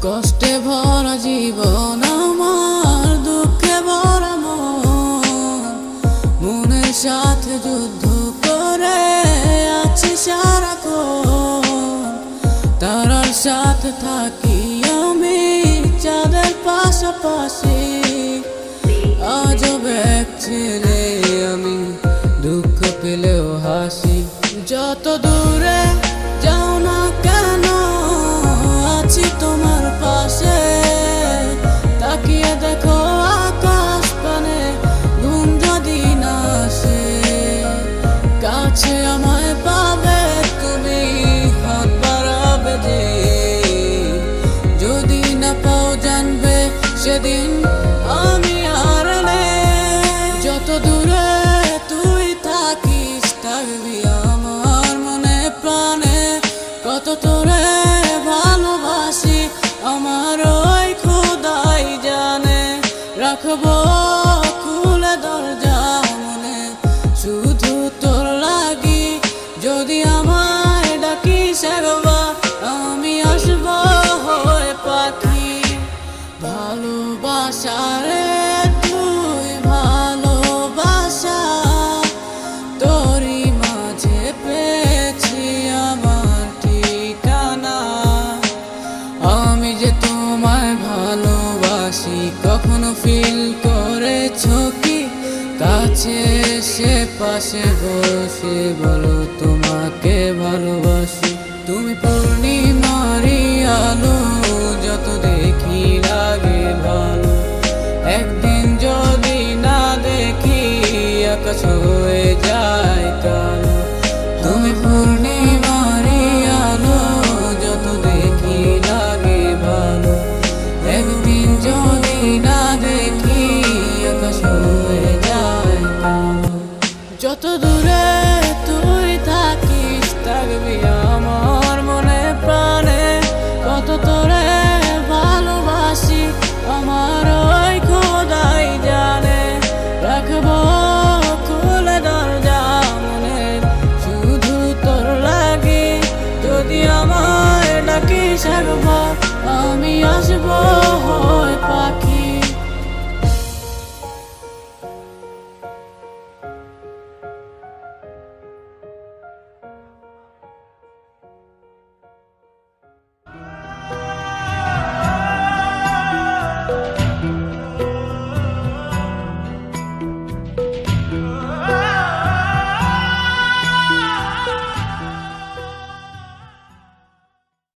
কষ্টে ভরা জীবন আমার, দুঃখে ভরা মনের সাথে যুদ্ধ করে আছি সারাক্ষণ। তারার সাথে থাকি আমি চাঁদের পাশাপাশি, আজব এক ছেলে আমি, দুঃখ পেলেও হাসি। যত দূরে যাও না কেন আছি তোমার পাশে, তাকিয়ে দেখো আকাশ পানে ঘুম যদি না আসে। কাছে আমায় পাবে তুমি, হাত বাড়াবে যে, যদি না পাও জানবে সেদিন আমি আর নেই। যত দূরে তুই থাকিস থাকবি আমার মনে প্রাণে, কত তোরে ভালোবাসি আমার ওই খোদাই জানে। রাখবো খুলে দরজা মনে শুধু তোর লাগি, যদি আমায় ডাকিস একবার আমি আসবো হয়ে পাখি। ভালোবাসা রে তুই ভালোবাসা, তোরই মাঝে পেয়েছি আমার ঠিকানা। আমি যে তোমায় ভালোবাসি, কখনো ফিল করেছো কি? কাছে এসে পাশে বসে বলো তোমাকে ভালো।